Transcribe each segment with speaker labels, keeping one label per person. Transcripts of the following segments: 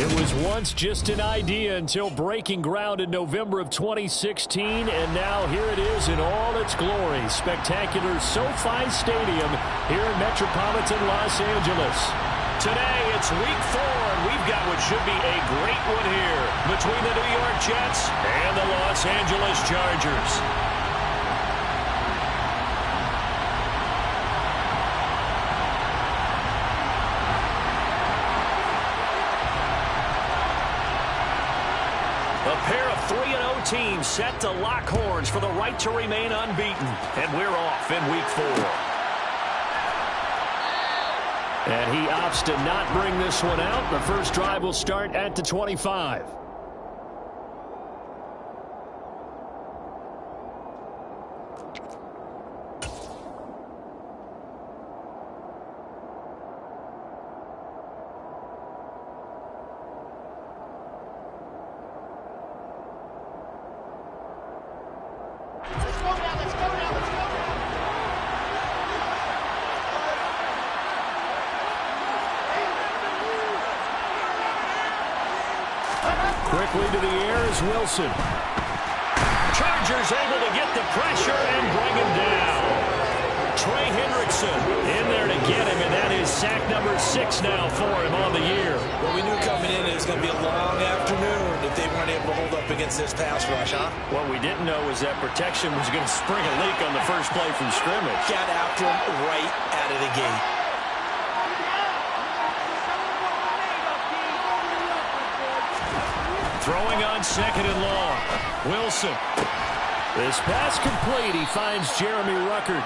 Speaker 1: It was once just an idea until breaking ground in November of 2016, and now here it is in all its glory. Spectacular SoFi Stadium here in metropolitan Los Angeles.
Speaker 2: Today, it's week 4, and we've got what should be a great one here between the New York Jets and the Los Angeles Chargers. A pair of 3-0 teams set to lock horns for the right to remain unbeaten. And we're off in week 4.
Speaker 1: And he opts to not bring this one out. The first drive will start at the 25. Quickly to the air is Wilson.
Speaker 2: Chargers able to get the pressure and bring him down. Trey Hendrickson in there to get him, and that is sack number 6 now for him on the year.
Speaker 3: Well, we knew coming in it was going to be a long afternoon if they weren't able to hold up against this pass rush, huh?
Speaker 2: What we didn't know was that protection was going to spring a leak on the first play from scrimmage.
Speaker 3: Got after him right out of the gate.
Speaker 2: Throwing on 2nd and long. Wilson.
Speaker 1: This pass complete. He finds Jeremy Ruckert.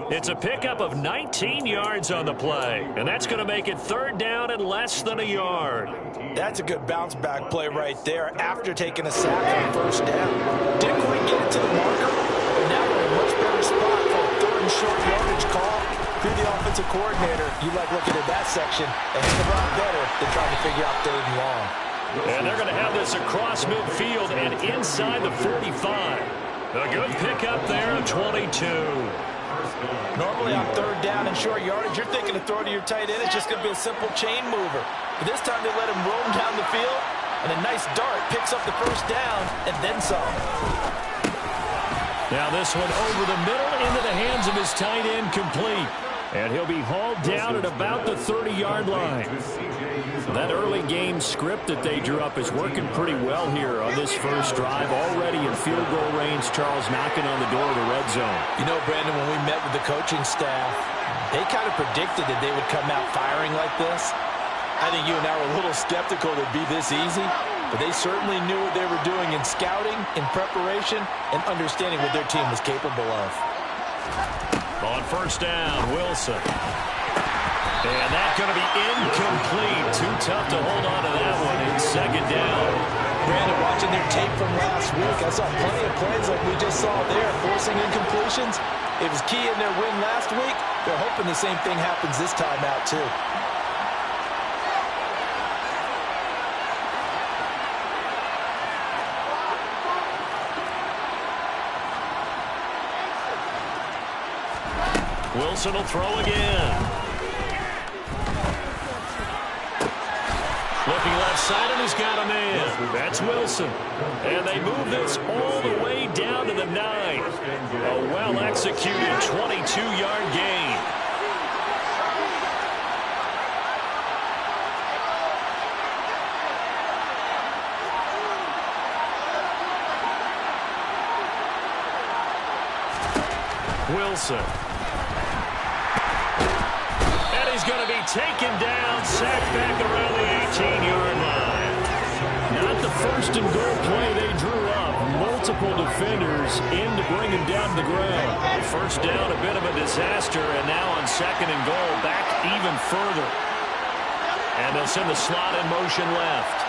Speaker 2: It's a pickup of 19 yards on the play, and that's going to make it 3rd down and less than a yard.
Speaker 3: That's a good bounce-back play right there after taking a sack on 1st down. Didn't quite get it to the marker, but now we're in a much better spot for a 3rd and short yardage call. If you're the offensive coordinator, you like looking at that section a heck of a lot better than trying to figure out 3rd and long.
Speaker 2: And they're going to have this across midfield and inside the 45. A good pickup there of 22.
Speaker 3: Normally on 3rd down and short yardage, you're thinking to throw to your tight end. It's just going to be a simple chain mover. But this time they let him roam down the field, and a nice dart picks up the 1st down and then some.
Speaker 1: Now this one over the middle into the hands of his tight end, complete. And he'll be hauled down at about the 30-yard line. That early game script that they drew up is working pretty well here on this first drive. Already in field goal range, Charles knocking on the door of the red zone.
Speaker 3: You know, Brandon, when we met with the coaching staff, they kind of predicted that they would come out firing like this. I think you and I were a little skeptical that it'd be this easy, but they certainly knew what they were doing in scouting, in preparation, and understanding what their team was capable of.
Speaker 2: On 1st down, Wilson. And that's going to be incomplete. Too tough to hold on to that one in 2nd down.
Speaker 3: Brandon, watching their tape from last week, I saw plenty of plays like we just saw there, forcing incompletions. It was key in their win last week. They're hoping the same thing happens this time out, too.
Speaker 2: Wilson will throw again. Looking left side, and he's got a man. That's Wilson. And they move this all the way down to the 9. A well-executed 22-yard gain. Wilson. He's going to be taken down, sacked back around the 18-yard line. Not the 1st and goal play they drew up. Multiple defenders in to bring him down to the ground. 1st down, a bit of a disaster, and now on 2nd and goal, back even further. And they'll send the slot in motion left.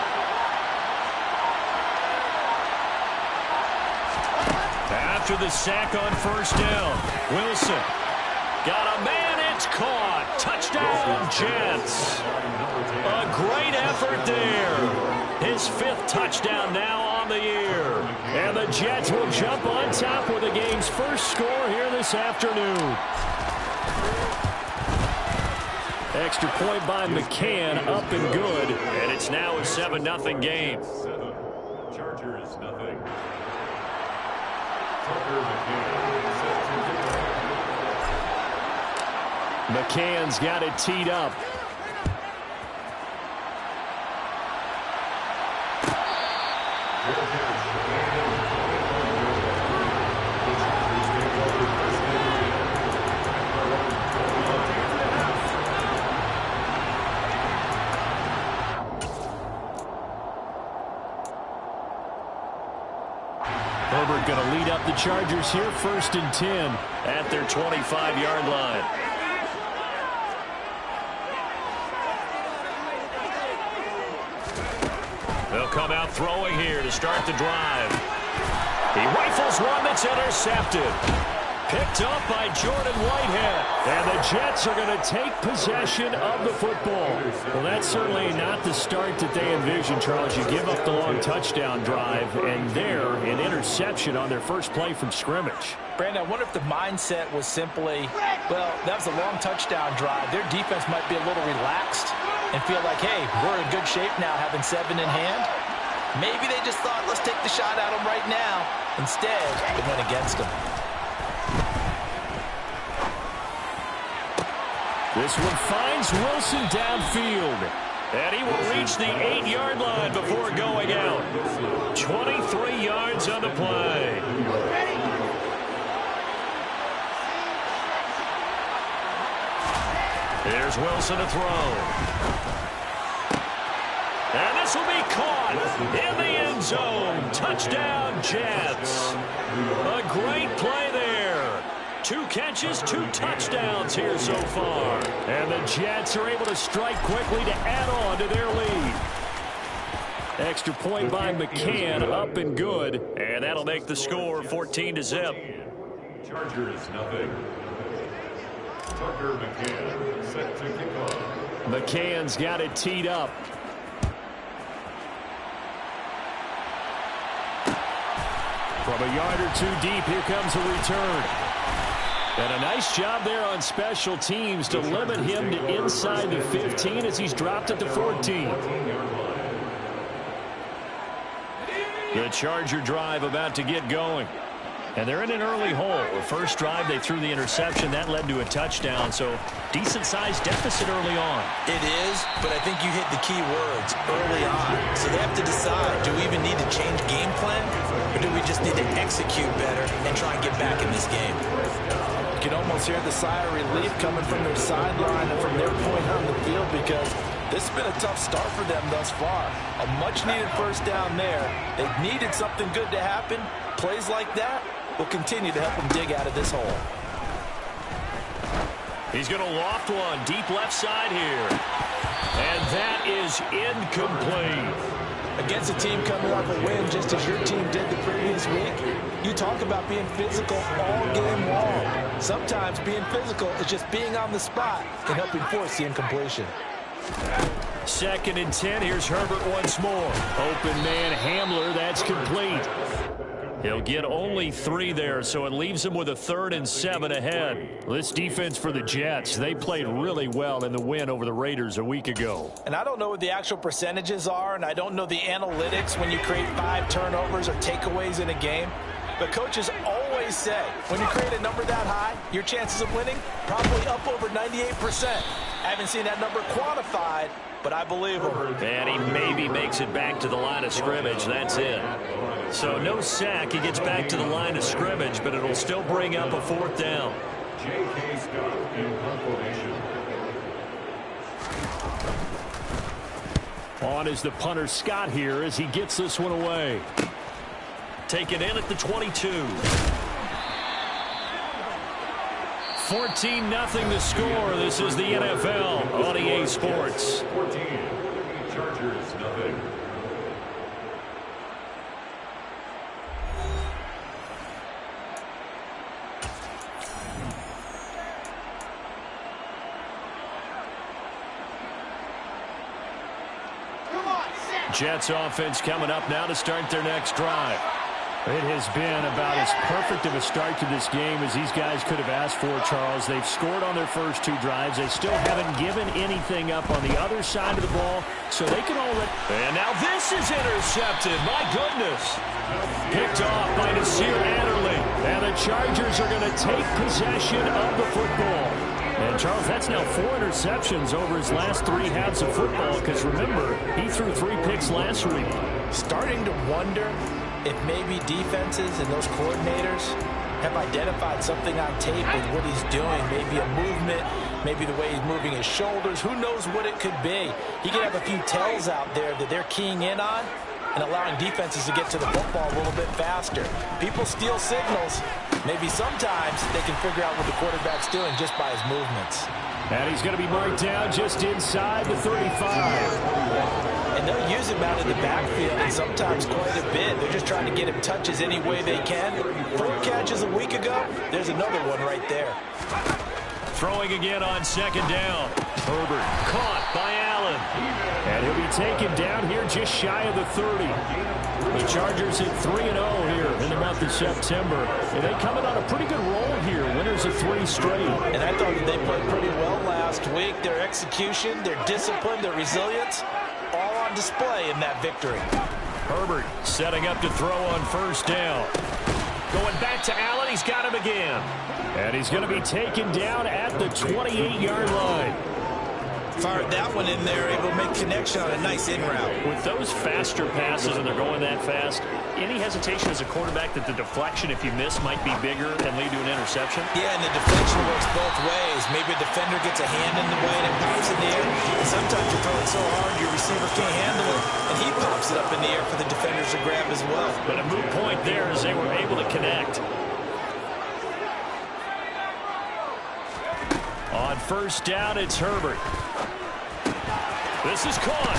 Speaker 2: After the sack on 1st down, Wilson got a man. It's caught. Touchdown, Jets. A great effort there. His 5th touchdown now on the year. And the Jets will jump on top with the game's first score here this afternoon.
Speaker 1: Extra point by McCann, up and good.
Speaker 2: And it's now a 7-0 game.
Speaker 4: Chargers, nothing.
Speaker 1: McCann's got it teed up. Herbert going to lead up the Chargers here, 1st and 10
Speaker 2: at their 25-yard line. They'll come out throwing here to start the drive. He rifles one that's intercepted. Picked up by Jordan Whitehead.
Speaker 1: And the Jets are going to take possession of the football. Well, that's certainly not the start that they envisioned, Charles. You give up the long touchdown drive, and there, an interception on their first play from scrimmage.
Speaker 3: Brandon, I wonder if the mindset was simply, well, that was a long touchdown drive. Their defense might be a little relaxed and feel like, hey, we're in good shape now having 7 in hand. Maybe they just thought, let's take the shot at them right now. Instead, it went against them.
Speaker 1: This one finds Wilson downfield.
Speaker 2: And he will reach the 8-yard line before going out. 23 yards on the play. Here's Wilson to throw. And this will be caught in the end zone. Touchdown, Jets. A great play there. 2 catches, 2 touchdowns here so far.
Speaker 1: And the Jets are able to strike quickly to add on to their lead. Extra point by McCann, up and good.
Speaker 2: And that'll make the score 14-0.
Speaker 4: Chargers, nothing. Tucker McCann, set to kick off.
Speaker 1: McCann's got it teed up. From a yard or 2 deep, here comes a return. And a nice job there on special teams to limit him to inside the 15 as he's dropped at the 14.
Speaker 2: The Charger drive about to get going. And they're in an early hole. The first drive, they threw the interception. That led to a touchdown. So decent-sized deficit early on.
Speaker 3: It is, but I think you hit the key words early on. So they have to decide, do we even need to change game plan? Or do we just need to execute better and try and get back in this game? You can almost hear the sigh of relief coming from their sideline and from their point on the field because this has been a tough start for them thus far. A much-needed first down there. They've needed something good to happen. Plays like that will continue to help them dig out of this hole.
Speaker 2: He's going to loft one deep left side here. And that is incomplete.
Speaker 3: Against a team coming off a win just as your team did the previous week, you talk about being physical all game long. Sometimes being physical is just being on the spot and helping force the incompletion.
Speaker 1: 2nd and 10. Here's Herbert once more. Open man Hamler. That's complete.
Speaker 2: He'll get only 3 there, so it leaves him with a 3rd and 7 ahead.
Speaker 1: This defense for the Jets, they played really well in the win over the Raiders a week ago.
Speaker 3: And I don't know what the actual percentages are, and I don't know the analytics when you create 5 turnovers or takeaways in a game. But coaches always say, when you create a number that high, your chances of winning probably up over 98%. I haven't seen that number quantified, but I believe him.
Speaker 2: And he maybe makes it back to the line of scrimmage. That's it. So no sack. He gets back to the line of scrimmage, but it'll still bring up a 4th down.
Speaker 4: J.K. Scott in formation.
Speaker 1: On is the punter Scott here as he gets this one away.
Speaker 2: Taken in at the 22.
Speaker 1: 14-0 the score. This is the NFL on EA Sports.
Speaker 4: 14. Chargers, nothing.
Speaker 1: Jets offense coming up now to start their next drive. It has been about as perfect of a start to this game as these guys could have asked for, Charles. They've scored on their first 2 drives. They still haven't given anything up on the other side of the ball, so they can already...
Speaker 2: And now this is intercepted. My goodness. Picked off by Nasir Adderley.
Speaker 1: And the Chargers are going to take possession of the football. And, Charles, that's now 4 interceptions over his last 3 halves of football, because, remember, he threw 3 picks last week.
Speaker 3: Starting to wonder if maybe defenses and those coordinators have identified something on tape with what he's doing. Maybe a movement, maybe the way he's moving his shoulders. Who knows what it could be? He could have a few tells out there that they're keying in on and allowing defenses to get to the football a little bit faster. People steal signals. Maybe sometimes they can figure out what the quarterback's doing just by his movements.
Speaker 1: And he's going to be marked down just inside the 35.
Speaker 3: And they'll use him out in the backfield, and sometimes quite a bit. They're just trying to get him touches any way they can. 4 catches a week ago, there's another one right there.
Speaker 2: Throwing again on 2nd down. Herbert caught by Allen.
Speaker 1: And he'll be taken down here just shy of the 30. The Chargers hit 3-0 here in the month of September. And they come in on a pretty good roll here. Winners of 3 straight.
Speaker 3: And I thought that they played pretty well last week. Their execution, their discipline, their resilience, all on display in that victory.
Speaker 2: Herbert setting up to throw on 1st down. Going back to Allen. He's got him again.
Speaker 1: And he's going to be taken down at the 28-yard line.
Speaker 3: Fired that one in there, able to make connection on a nice in route.
Speaker 2: With those faster passes and they're going that fast, any hesitation as a quarterback that the deflection, if you miss, might be bigger and lead to an interception?
Speaker 3: Yeah, and the deflection works both ways. Maybe a defender gets a hand in the way and it pops in the air. And sometimes you throw it so hard your receiver can't handle it, and he pops it up in the air for the defenders to grab as well.
Speaker 2: But a moot point there as they were able to connect. On 1st down, it's Herbert. This is caught.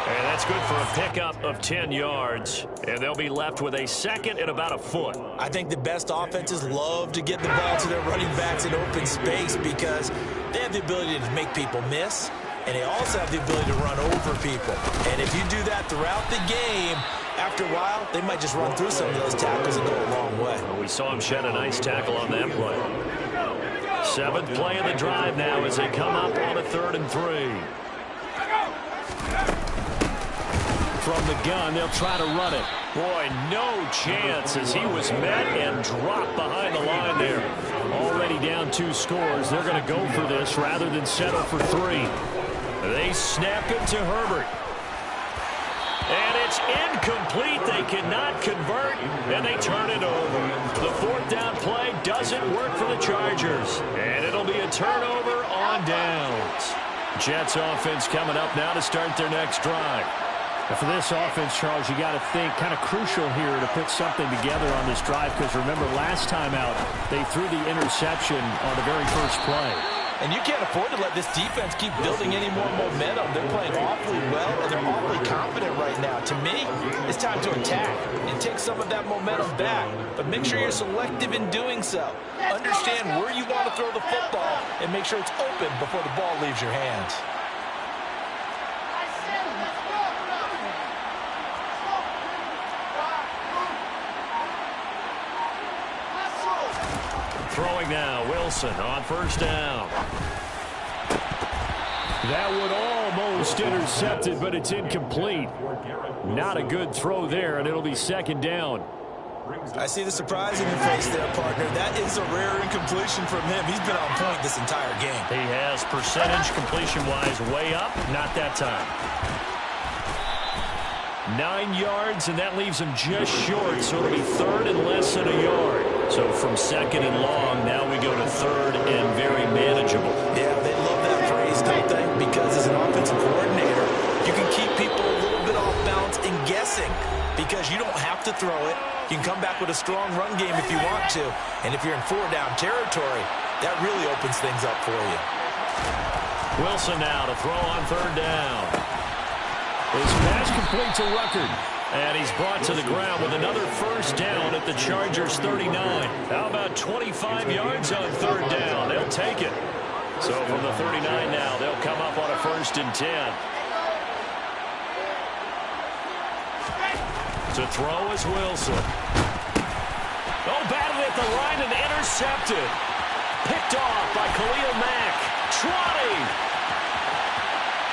Speaker 2: And that's good for a pickup of 10 yards. And they'll be left with a 2nd and about a foot.
Speaker 3: I think the best offenses love to get the ball to their running backs in open space because they have the ability to make people miss, and they also have the ability to run over people. And if you do that throughout the game, after a while, they might just run through some of those tackles and go a long way.
Speaker 2: Well, we saw him shed a nice tackle on that play. 7th play of the drive now as they come up on a 3rd and 3.
Speaker 1: From the gun, they'll try to run it.
Speaker 2: Boy, no chance as he was met and dropped behind the line there.
Speaker 1: Already down 2 scores. They're going to go for this rather than settle for 3.
Speaker 2: They snap it to Herbert. And it's incomplete. They cannot convert, and they turn it over. The 4th down play doesn't work for the Chargers. And it'll be a turnover on downs.
Speaker 1: Jets offense coming up now to start their next drive. And for this offense, Charles, you got to think kind of crucial here to put something together on this drive because remember last time out they threw the interception on the very first play.
Speaker 3: And you can't afford to let this defense keep building any more momentum. They're playing awfully well, and they're awfully confident right now. To me, it's time to attack and take some of that momentum back. But make sure you're selective in doing so. Understand where you want to throw the football and make sure it's open before the ball leaves your hands.
Speaker 2: Throwing now, Wilson on 1st down.
Speaker 1: That one almost intercepted, but it's incomplete. Not a good throw there, and it'll be 2nd down.
Speaker 3: I see the surprise in your face there, partner. That is a rare incompletion from him. He's been on point this entire game.
Speaker 2: He has percentage completion-wise way up, not that time.
Speaker 1: 9 yards, and that leaves him just short, so it'll be 3rd and less than a yard.
Speaker 2: So from 2nd and long, now we go to 3rd and very manageable.
Speaker 3: Yeah, they love that phrase, don't they? Because as an offensive coordinator, you can keep people a little bit off balance and guessing because you don't have to throw it. You can come back with a strong run game if you want to. And if you're in 4-down territory, that really opens things up for you.
Speaker 2: Wilson now to throw on 3rd down.
Speaker 1: His pass complete to Ruckert.
Speaker 2: And he's brought to the ground with another 1st down at the Chargers 39. How about 25 yards on 3rd down? They'll take it. So from the 39 now, they'll come up on a 1st and 10. To throw is Wilson. Oh, batted at the line and intercepted. Picked off by Khalil Mack. 20.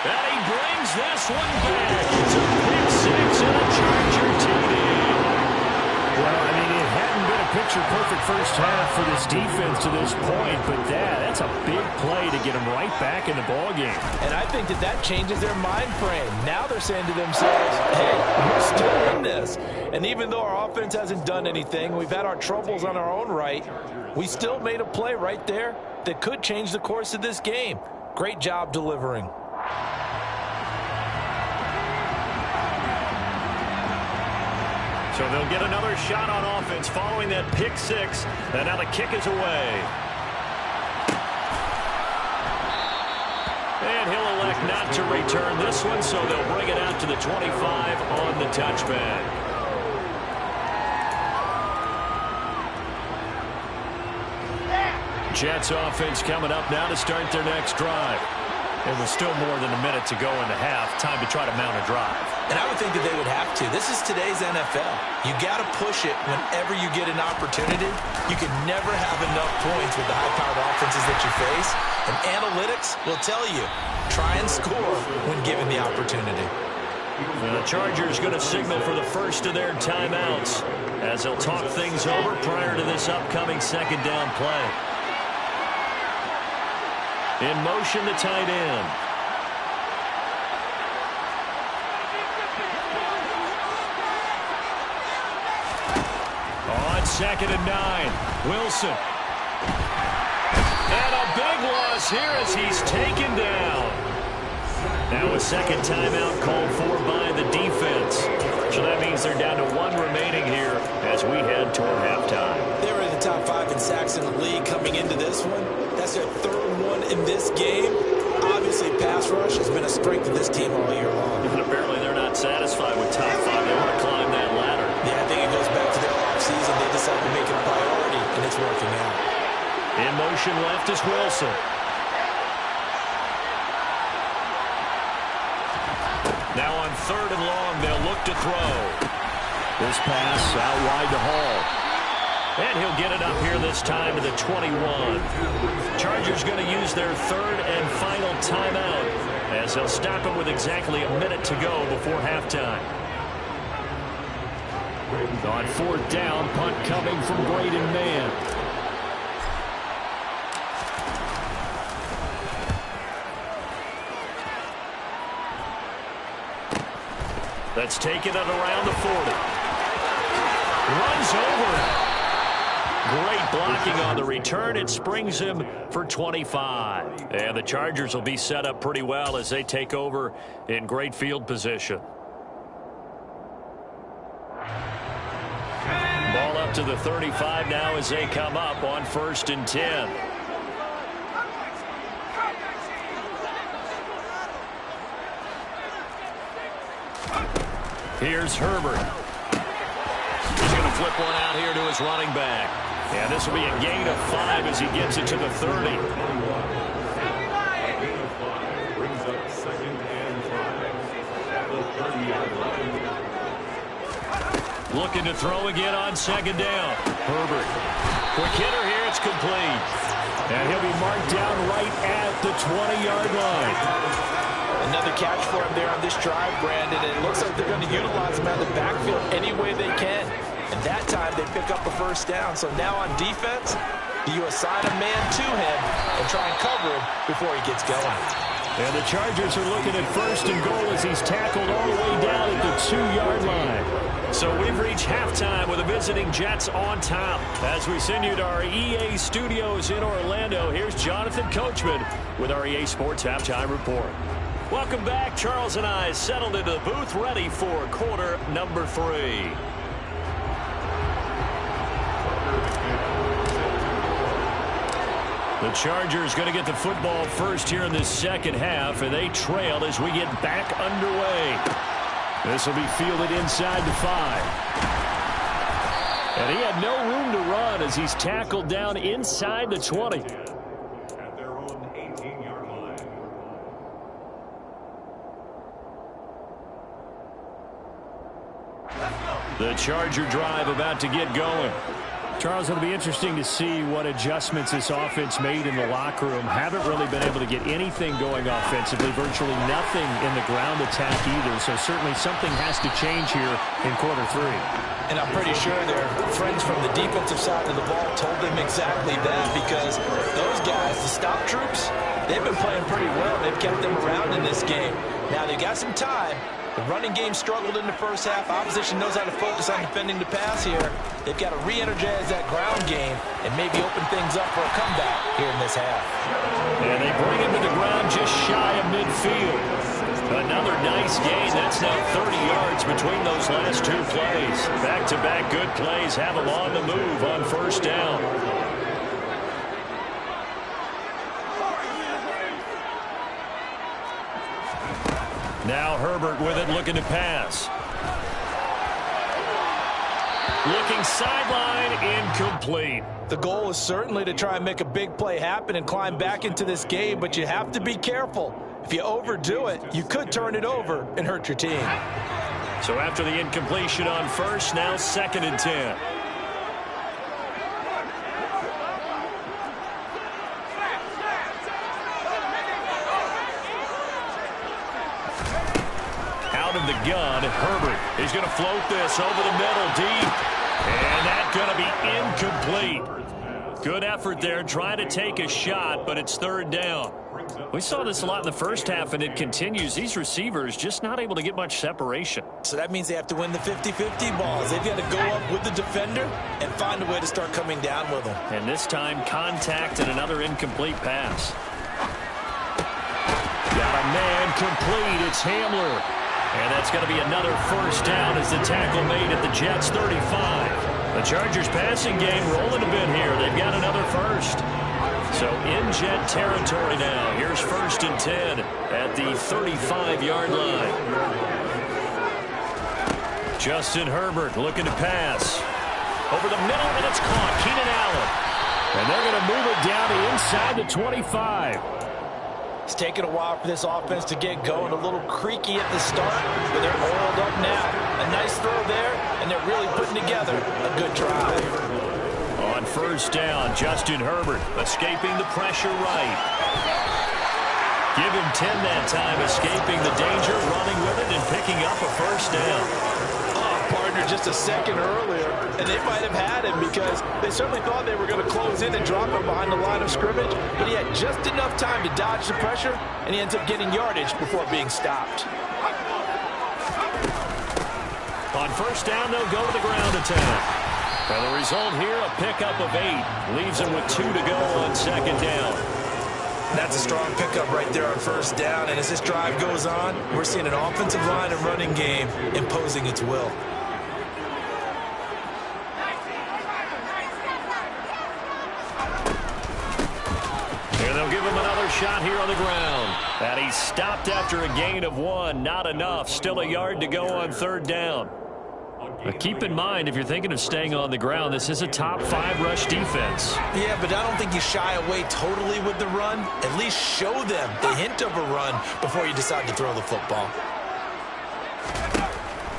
Speaker 2: And he brings this one back. It's a pick six and a Charger TD.
Speaker 1: Well, I mean, it hadn't been a picture-perfect first half for this defense to this point, but that's a big play to get them right back in the ballgame.
Speaker 3: And I think that changes their mind frame. Now they're saying to themselves, hey, we're still in this. And even though our offense hasn't done anything, we've had our troubles on our own right, we still made a play right there that could change the course of this game. Great job delivering.
Speaker 2: So they'll get another shot on offense following that pick six. And now the kick is away. And he'll elect not to return this one, so they'll bring it out to the 25 on the touchback. Jets offense coming up now to start their next drive. It was still more than a minute to go in the half. Time to try to mount a drive.
Speaker 3: And I would think that they would have to. This is today's NFL. You got to push it whenever you get an opportunity. You can never have enough points with the high-powered offenses that you face. And analytics will tell you, try and score when given the opportunity.
Speaker 2: And the Chargers going to signal for the first of their timeouts as they'll talk things over prior to this upcoming second down play. In motion, the tight end. On 2nd and 9, Wilson. And a big loss here as he's taken down. Now a second timeout called for by the defense. So that means they're down to one remaining here as we head toward halftime.
Speaker 3: They were in the top 5 in sacks in the league coming into this one. That's their third one in this game. Obviously, pass rush has been a strength of this team all year long.
Speaker 2: And apparently they're not satisfied with top 5. They want to climb that ladder.
Speaker 3: Yeah, I think it goes back to their offseason. They decided to make it a priority, and it's working out.
Speaker 2: In motion left is Wilson. Now on 3rd and long, they'll look to throw.
Speaker 1: This pass out wide to Hall.
Speaker 2: And he'll get it up here this time to the 21. Chargers going to use their 3rd and final timeout as they'll stop it with exactly a minute to go before halftime.
Speaker 1: On 4th down, punt coming from Braden Mann.
Speaker 2: That's taken it around the 40. Runs over it. Great blocking on the return. It springs him for 25. And the Chargers will be set up pretty well as they take over in great field position. Ball up to the 35 now as they come up on 1st and 10. Here's Herbert. He's going to flip one out here to his running back. And this will be a gain of 5 as he gets it to the 30.
Speaker 4: Brings up 2nd and 5 at the 30-yard line.
Speaker 2: Looking to throw again on 2nd down. Herbert. Quick hitter here. It's complete.
Speaker 1: And he'll be marked down right at the 20-yard line.
Speaker 3: Another catch for him there on this drive, Brandon. And it looks like they're going to utilize him out of the backfield any way they can. And that time they pick up a 1st down. So now on defense, do you assign a man to him and try and cover him before he gets going?
Speaker 1: And the Chargers are looking at 1st and goal as he's tackled all the way down at the 2-yard line.
Speaker 2: So we've reached halftime with the visiting Jets on top. As we send you to our EA studios in Orlando, here's Jonathan Coachman with our EA Sports Halftime Report. Welcome back. Charles and I settled into the booth ready for quarter number 3. The Chargers going to get the football first here in this second half, and they trail as we get back underway. This will be fielded inside the 5. And he had no room to run as he's tackled down inside the 20.
Speaker 4: At their own 18-yard line.
Speaker 3: Let's go.
Speaker 1: The Charger drive about to get going.
Speaker 2: Charles, it'll be interesting to see what adjustments this offense made in the locker room. Haven't really been able to get anything going offensively, virtually nothing in the ground attack either. So certainly something has to change here in quarter three.
Speaker 3: And I'm pretty sure their friends from the defensive side of the ball told them exactly that, because those guys, the stop troops, they've been playing pretty well. They've kept them around in this game. Now they've got some time. The running game struggled in the first half. Opposition knows how to focus on defending the pass here. They've got to re-energize that ground game and maybe open things up for a comeback here in this half.
Speaker 1: And they bring him to the ground just shy of midfield. Another nice gain. That's now 30 yards between those last two plays. Back-to-back good plays have them on the move on first down. Now Herbert with it, looking to pass. Looking sideline, incomplete.
Speaker 3: The goal is certainly to try and make a big play happen and climb back into this game, but you have to be careful. If you overdo it, you could turn it over and hurt your team.
Speaker 1: So after the incompletion on first, now 2nd and 10. Out of the gun, Herbert is going to float this over the middle deep. And that's going to be incomplete. Good effort there, trying to take a shot, but it's 3rd down. We saw this a lot in the first half, and it continues. These receivers just not able to get much separation.
Speaker 3: So that means they have to win the 50-50 balls. They've got to go up with the defender and find a way to start coming down with them.
Speaker 1: And this time, contact and another incomplete pass. Got a man complete. It's Hamler. And that's going to be another first down as the tackle made at the Jets' 35. The Chargers passing game rolling a bit here. They've got another first. So in Jet territory now. Here's 1st and 10 at the 35-yard line. Justin Herbert looking to pass. Over the middle, and it's caught. Keenan Allen. And they're going to move it down to inside the 25.
Speaker 3: It's taken a while for this offense to get going. A little creaky at the start, but they're oiled up now. A nice throw there, and they're really putting together a good drive.
Speaker 1: On first down, Justin Herbert escaping the pressure right. Give him 10 that time, escaping the danger, running with it, and picking up a first down.
Speaker 3: Partner just a second earlier, and they might have had him because they certainly thought they were going to close in and drop him behind the line of scrimmage, but he had just enough time to dodge the pressure, and he ends up getting yardage before being stopped.
Speaker 1: On first down, they'll go to the ground attack. And the result here, a pickup of 8. Leaves them with 2 to go on 2nd down.
Speaker 3: That's a strong pickup right there on first down, and as this drive goes on, we're seeing an offensive line and running game imposing its will.
Speaker 1: They'll give him another shot here on the ground. And he stopped after a gain of 1. Not enough. Still a yard to go on 3rd down. But keep in mind, if you're thinking of staying on the ground, this is a top 5 rush defense.
Speaker 3: Yeah, but I don't think you shy away totally with the run. At least show them the hint of a run before you decide to throw the football.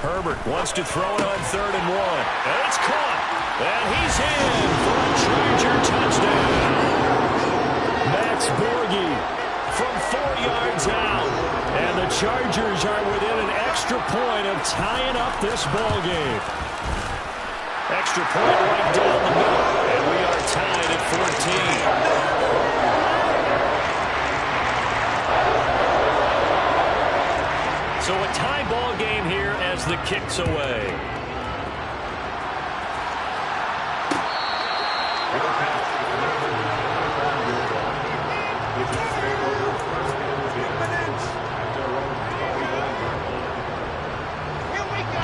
Speaker 1: Herbert wants to throw it on 3rd and 1. And it's caught. And he's in for a Charger touchdown. Max Borghi from 4 yards out. And the Chargers are within an extra point of tying up this ball game. Extra point right down the middle. And we are tied at 14. So a tie ball game here as the kick's away.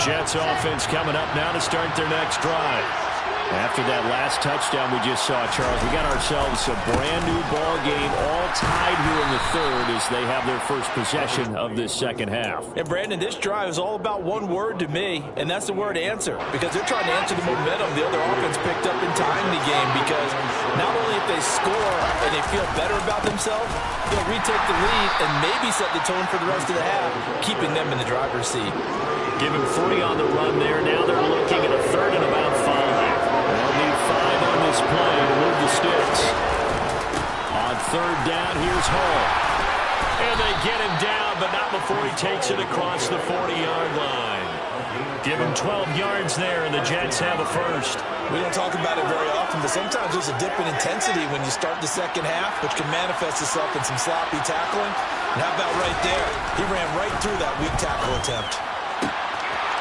Speaker 1: Jets offense coming up now to start their next drive. After that last touchdown we just saw, Charles, we got ourselves a brand new ball game, all tied here in the 3rd as they have their first possession of this 2nd half.
Speaker 3: And Brandon, this drive is all about one word to me, and that's the word answer, because they're trying to answer the momentum the other offense picked up in tying the game, because not only if they score and they feel better about themselves, they'll retake the lead and maybe set the tone for the rest of the half, keeping them in the driver's seat.
Speaker 1: Give him 3 on the run there. Now they're looking at a 3rd and about 5. They'll need 5 on this play to move the sticks. On 3rd down, here's Hall. And they get him down, but not before he takes it across the 40-yard line. Give him 12 yards there, and the Jets have a first.
Speaker 3: We don't talk about it very often, but sometimes there's a dip in intensity when you start the second half, which can manifest itself in some sloppy tackling. And how about right there? He ran right through that weak tackle attempt.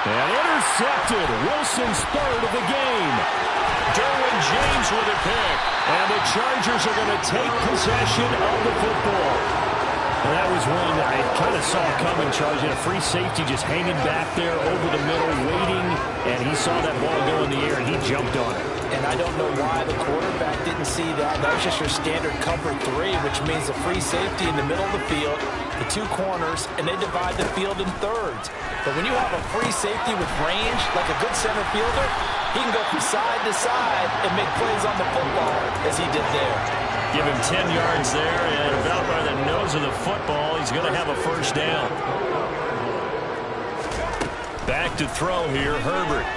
Speaker 1: And intercepted. Wilson's 3rd of the game. Derwin James with a pick. And the Chargers are going to take possession of the football. And that was one I kind of saw coming, Charles. A free safety just hanging back there over the middle, waiting. And he saw that ball go in the air, and he jumped on it.
Speaker 3: And I don't know why the quarterback didn't see that. That was just your standard cover 3, which means a free safety in the middle of the field, the 2 corners, and they divide the field in thirds. But when you have a free safety with range, like a good center fielder, he can go from side to side and make plays on the football, as he did there.
Speaker 1: Give him 10 yards there, and about by the nose of the football, he's going to have a first down. Back to throw here, Herbert.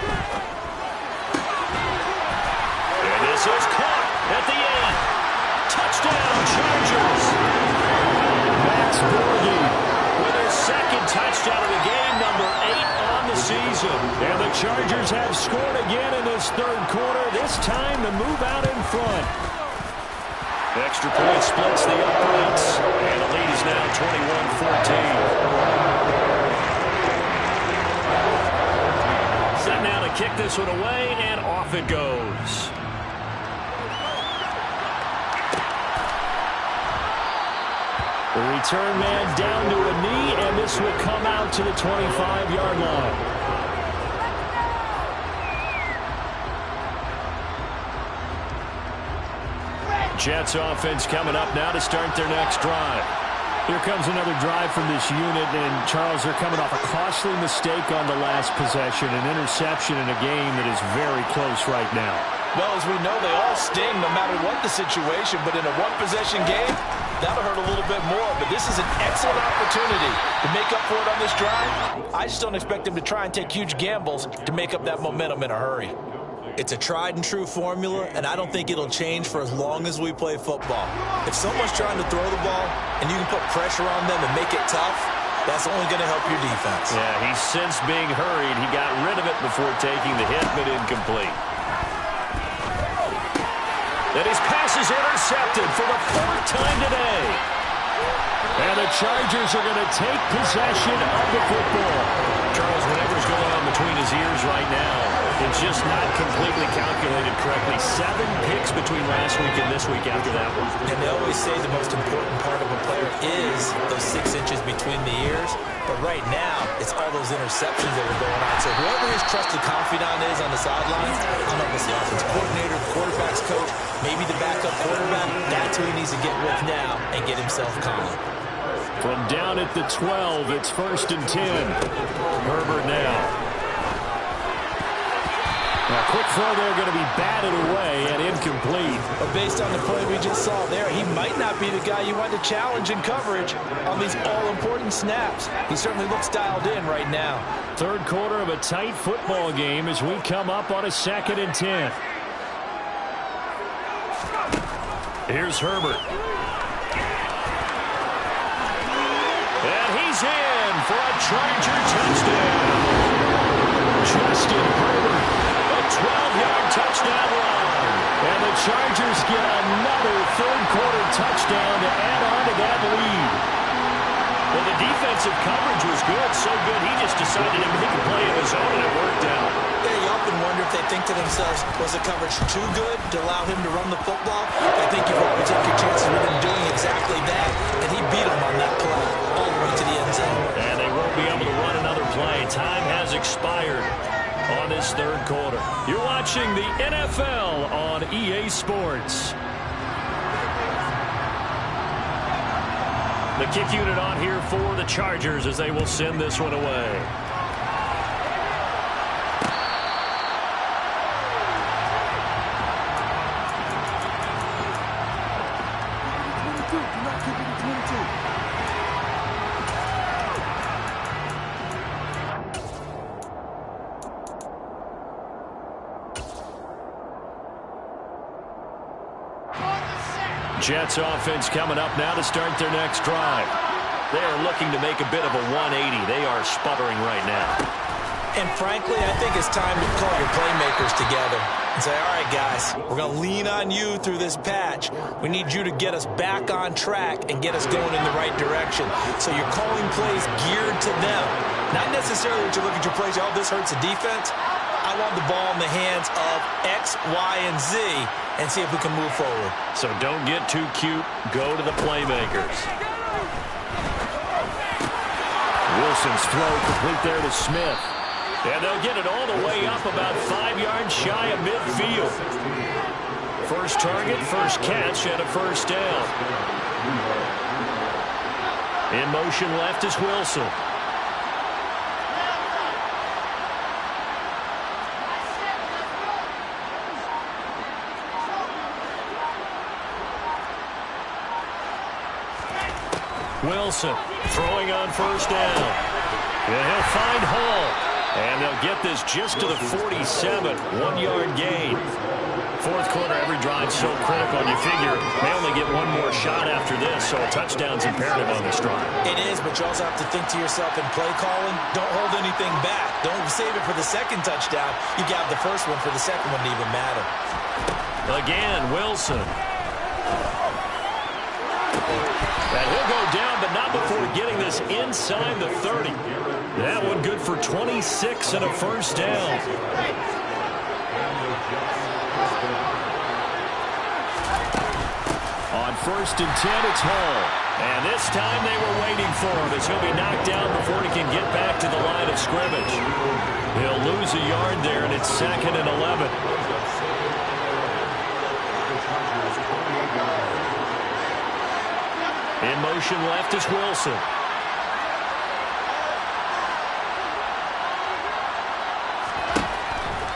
Speaker 1: And this is caught at the end. Touchdown, Chargers. Max Borghi with his 2nd touchdown of the game, number 8 on the season. And the Chargers have scored again in this 3rd quarter, this time to move out in front. Extra point splits the uprights, and the lead is now 21-14. Set now to kick this one away, and off it goes. The return man down to a knee, and this will come out to the 25-yard line. Jets offense coming up now to start their next drive. Here comes another drive from this unit, and Charles, they're coming off a costly mistake on the last possession, an interception in a game that is very close right now.
Speaker 3: Well, as we know, they all sting no matter what the situation, but in a one-possession game, that'll hurt a little bit more. But this is an excellent opportunity to make up for it on this drive. I just don't expect them to try and take huge gambles to make up that momentum in a hurry. It's a tried-and-true formula, and I don't think it'll change for as long as we play football. If someone's trying to throw the ball and you can put pressure on them and make it tough, that's only going to help your defense.
Speaker 1: Yeah, he's since being hurried. He got rid of it before taking the hit, but incomplete. And his pass is intercepted for the 4th time today. And the Chargers are going to take possession of the football. Charles, whatever's going on between his ears right now, it's just not completely calculated correctly. 7 picks between last week and this week after that one.
Speaker 3: And they always say the most important part of a player is those 6 inches between the ears. But right now, it's all those interceptions that are going on. So whoever his trusted confidant is on the sidelines, I don't know if it's the offensive coordinator, the quarterback's coach, maybe the backup quarterback, that's who he needs to get with now and get himself calm.
Speaker 1: From down at the 12, it's 1st and 10. Herbert now. Now, quick throw there, going to be batted away and incomplete.
Speaker 3: But based on the play we just saw there, he might not be the guy you want to challenge in coverage on these all-important snaps. He certainly looks dialed in right now.
Speaker 1: 3rd quarter of a tight football game as we come up on a 2nd and 10. Here's Herbert. And he's in for a Charger touchdown. Justin Herbert, a 12-yard touchdown run. And the Chargers get another 3rd quarter touchdown to add on to that lead. Well, the defensive coverage was good, so good he just decided to make a play of his own, and it worked out.
Speaker 3: Yeah, you often wonder if they think to themselves, was the coverage too good to allow him to run the football? I think you probably take your chances with him doing exactly that, and he beat him on that play all the way to the end zone.
Speaker 1: And they won't be able to run another play. Time has expired on this 3rd quarter. You're watching the NFL on EA Sports. The kick unit on here for the Chargers as they will send this one away. Jets offense coming up now to start their next drive. They are looking to make a bit of a 180. They are sputtering right now.
Speaker 3: And frankly, I think it's time to call your playmakers together and say, all right, guys, we're going to lean on you through this patch. We need you to get us back on track and get us going in the right direction. So you're calling plays geared to them. Not necessarily that you look at your plays, oh, this hurts the defense. I want the ball in the hands of X, Y, and Z and see if we can move forward.
Speaker 1: So don't get too cute. Go to the playmakers. Wilson's throw complete there to Smith. And they'll get it all the way up about 5 yards shy of midfield. First target, first catch, and a first down. In motion left is Wilson. Wilson throwing on first down. And he'll find Hall. And they'll get this just to the 47, 1-yard gain. Fourth quarter, every drive so critical. And you figure they only get one more shot after this, so a touchdown's imperative on this drive.
Speaker 3: It is, but you also have to think to yourself in play calling, don't hold anything back. Don't save it for the second touchdown. You got the first one for the second one to even matter.
Speaker 1: Again, Wilson. And he'll go down, but not before getting this inside the 30. That one good for 26 and a first down. On first and 10, it's Hall. And this time they were waiting for him as he'll be knocked down before he can get back to the line of scrimmage. He'll lose a yard there, and it's 2nd and 11. In motion left is Wilson.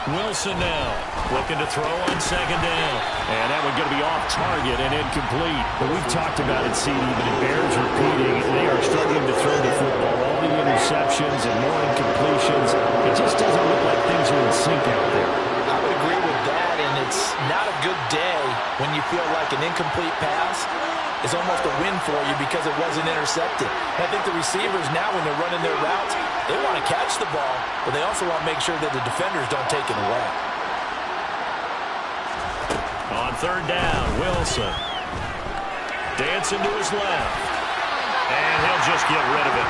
Speaker 1: Wilson now looking to throw on second down. And that one going to be off target and incomplete. But we've talked about it, CD, but it bears repeating. They are struggling to throw the football. All the interceptions and more incompletions. It just doesn't look like things are in sync out there.
Speaker 3: I would agree with that, and it's not a good day when you feel like an incomplete pass is almost a win for you because it wasn't intercepted. And I think the receivers now, when they're running their routes, they want to catch the ball, but they also want to make sure that the defenders don't take it away.
Speaker 1: On third down, Wilson. Dancing to his left. And he'll just get rid of it.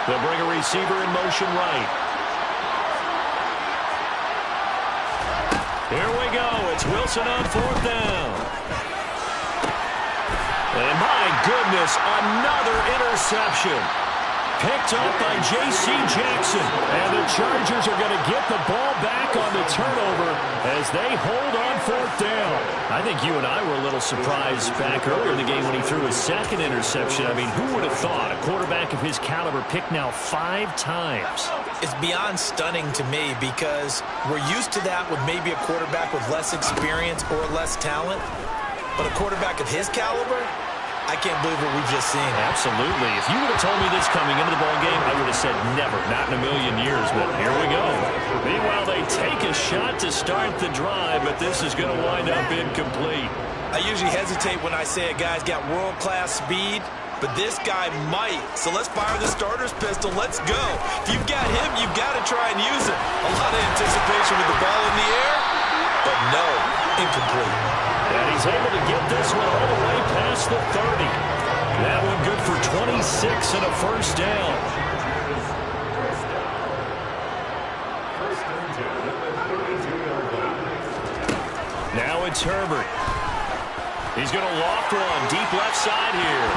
Speaker 1: They'll bring a receiver in motion right. Here we go. It's Wilson on fourth down. And my goodness, another interception. Picked up by J.C. Jackson. And the Chargers are going to get the ball back on the turnover as they hold on fourth down. I think you and I were a little surprised back earlier in the game when he threw his second interception. I mean, who would have thought a quarterback of his caliber picked now 5 times?
Speaker 3: It's beyond stunning to me because we're used to that with maybe a quarterback with less experience or less talent. But a quarterback of his caliber, I can't believe what we've just seen.
Speaker 1: Absolutely. If you would have told me this coming into the ballgame, I would have said never, not in a million years, but here we go. Meanwhile, they take a shot to start the drive, but this is going to wind up incomplete.
Speaker 3: I usually hesitate when I say a guy's got world-class speed, but this guy might. So let's fire the starter's pistol. Let's go. If you've got him, you've got to try and use it. A lot of anticipation with the ball in the air, but no, incomplete.
Speaker 1: And he's able to get this one all the way past the 30. That one good for 26 and a first down. Now it's Herbert. He's going to loft one deep left side here.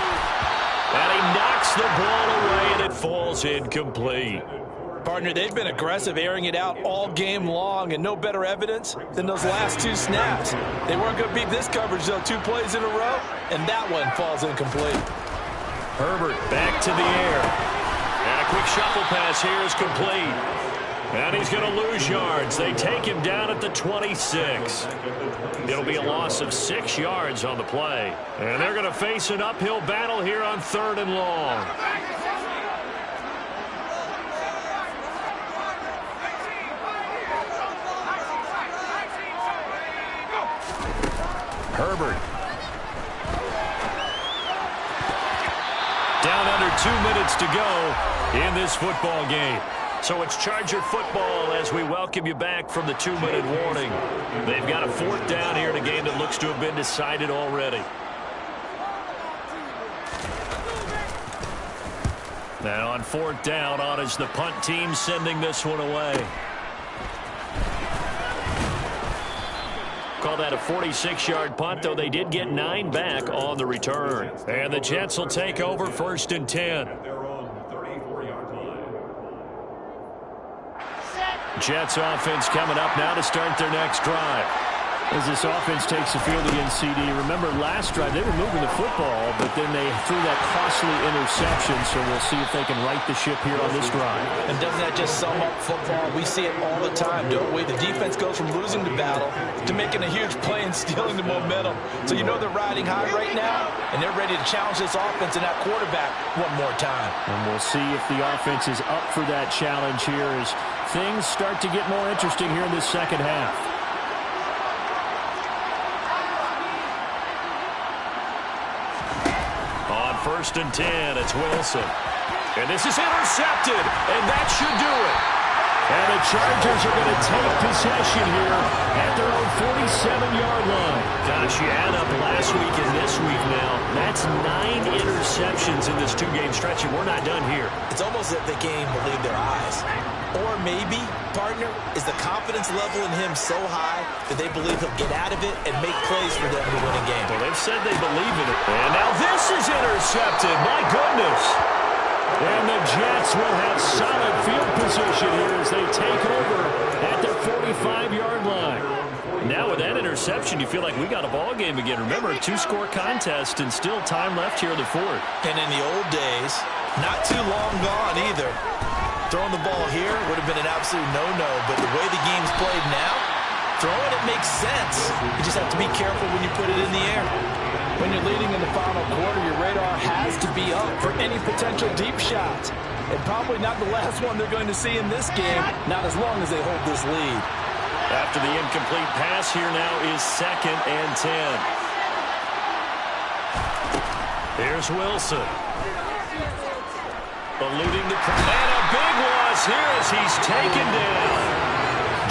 Speaker 1: And he knocks the ball away, and it falls incomplete.
Speaker 3: Partner, they've been aggressive, airing it out all game long, and no better evidence than those last 2 snaps. They weren't going to beat this coverage, though, 2 plays in a row, and that one falls incomplete.
Speaker 1: Herbert back to the air. And a quick shuffle pass here is complete.
Speaker 2: And he's going to lose yards. They take him down at the 26. It'll be a loss of 6 yards on the play. And they're going to face an uphill battle here on 3rd and long. Herbert. Down under 2 minutes to go in this football game. So it's Charger football as we welcome you back from the 2-minute warning. They've got a 4th down here in a game that looks to have been decided already. Now on 4th down, on is the punt team sending this one away. Call that a 46-yard punt, though they did get 9 back on the return. And the Jets will take over 1st and 10. Jets offense coming up now to start their next drive. As this offense takes the field against CD, remember last drive they were moving the football, but then they threw that costly interception, so we'll see if they can right the ship here on this drive.
Speaker 3: And doesn't that just sum up football? We see it all the time, don't we? The defense goes from losing the battle to making a huge play and stealing the momentum. So you know they're riding high right now, and they're ready to challenge this offense and that quarterback one more time.
Speaker 2: And we'll see if the offense is up for that challenge here as things start to get more interesting here in this second half. On 1st and 10, it's Wilson. And this is intercepted, and that should do it. And the Chargers are going to take possession here at their own 47-yard line. Gosh, you add up last week and this week now. That's 9 interceptions in this 2-game stretch, and we're not done here.
Speaker 3: It's almost as if they can't even believe their eyes. Or maybe, partner, is the confidence level in him so high that they believe he'll get out of it and make plays for them to win a game.
Speaker 2: Well, they've said they believe in it. And now this is intercepted. My goodness. And the Jets will have solid field position here as they take over at their 45-yard line. Now with that interception, you feel like we got a ball game again. Remember, a 2-score contest and still time left here in the 4th.
Speaker 3: And in the old days, not too long gone either. Throwing the ball here would have been an absolute no-no, but the way the game's played now, throwing it makes sense. You just have to be careful when you put it in the air. When you're leading in the final quarter, your radar has to be up for any potential deep shots. And probably not the last one they're going to see in this game, not as long as they hold this lead.
Speaker 2: After the incomplete pass, here now is 2nd and 10. Here's Wilson. Eluding the pressure. And a big loss here as he's taken down.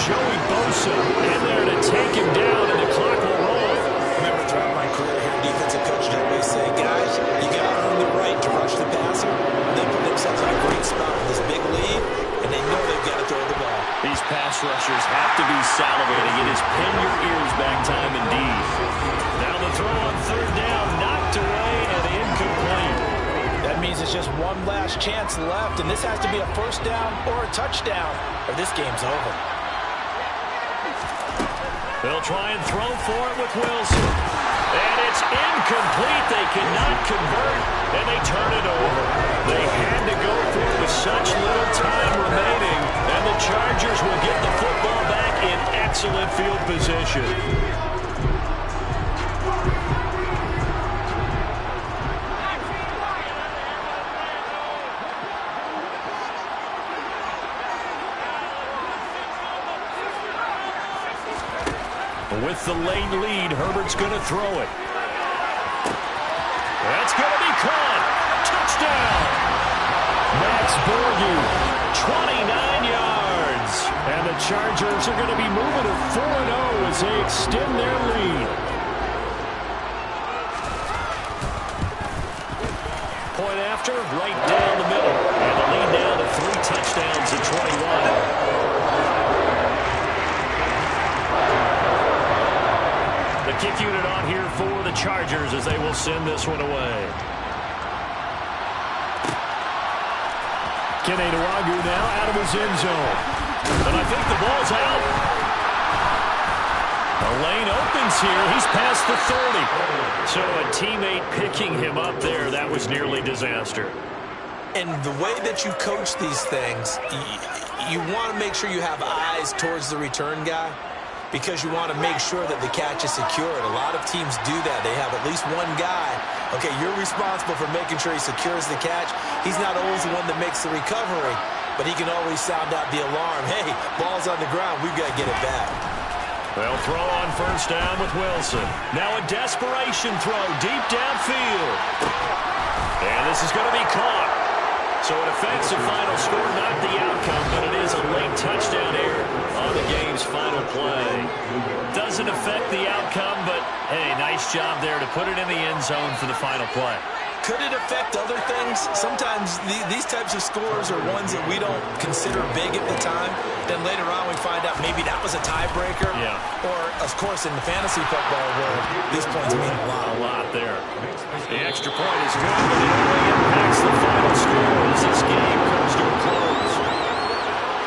Speaker 2: Joey Bosa in there to take him down, and the clock will roll.
Speaker 3: Remember, throughout my career here, defensive coaches always say, guys, you got to earn the right to rush the passer. They put themselves in a great spot with this big lead, and they know they've got to throw the ball.
Speaker 2: These pass rushers have to be salivating. It is pin your ears back time indeed. Now the throw on 3rd down, knocked away and incomplete.
Speaker 3: That means it's just one last chance left, and this has to be a 1st down or a touchdown, or this game's over.
Speaker 2: They'll try and throw for it with Wilson. And it's incomplete. They cannot convert, and they turn it over. They had to go for it with such little time remaining, and the Chargers will get the football back in excellent field position. With the late lead, Herbert's going to throw it. That's going to be caught. Touchdown. Max Borghi, 29 yards. And the Chargers are going to be moving to 4-0 as they extend their lead. Point after, right down the middle. And the lead down to 3 touchdowns at 21. The kick unit on here for the Chargers as they will send this one away. Kene Nwangwu now out of his end zone. And I think the ball's out. A lane opens here. He's past the 30. So a teammate picking him up there. That was nearly disaster.
Speaker 3: And the way that you coach these things, you want to make sure you have eyes towards the return guy because you want to make sure that the catch is secured. A lot of teams do that. They have at least one guy. Okay, you're responsible for making sure he secures the catch. He's not always the one that makes the recovery, but he can always sound out the alarm. Hey, ball's on the ground. We've got to get it back.
Speaker 2: They'll throw on first down with Wilson. Now a desperation throw deep downfield. And this is going to be caught. So it affects the final score, not the outcome, but it is a late touchdown error on the game's final play. Doesn't affect the outcome, but, hey, nice job there to put it in the end zone for the final play.
Speaker 3: Could it affect other things? Sometimes these types of scores are ones that we don't consider big at the time. Then later on we find out maybe that was a tiebreaker.
Speaker 2: Yeah.
Speaker 3: Or, of course, in the fantasy football world, these points mean a lot.
Speaker 2: A lot there. The extra point is good, but it only impacts the final score as this game comes to a close.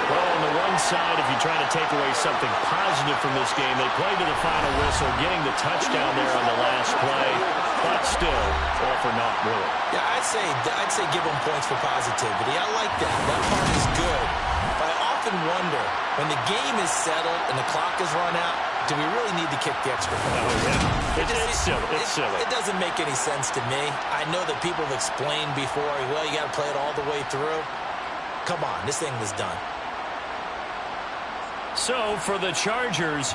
Speaker 2: Well, on the one side, if you try to take away something positive from this game, they played to the final whistle, getting the touchdown there on the last play, but still, all for naught, really.
Speaker 3: Yeah, I'd say give them points for positivity. I like that. That part is good. But I often wonder, when the game is settled and the clock is run out, do we really need to kick the extra point?
Speaker 2: Oh, yeah. It's silly. It's silly.
Speaker 3: It doesn't make any sense to me. I know that people have explained before, well, you got to play it all the way through. Come on, this thing is done.
Speaker 2: So, for the Chargers,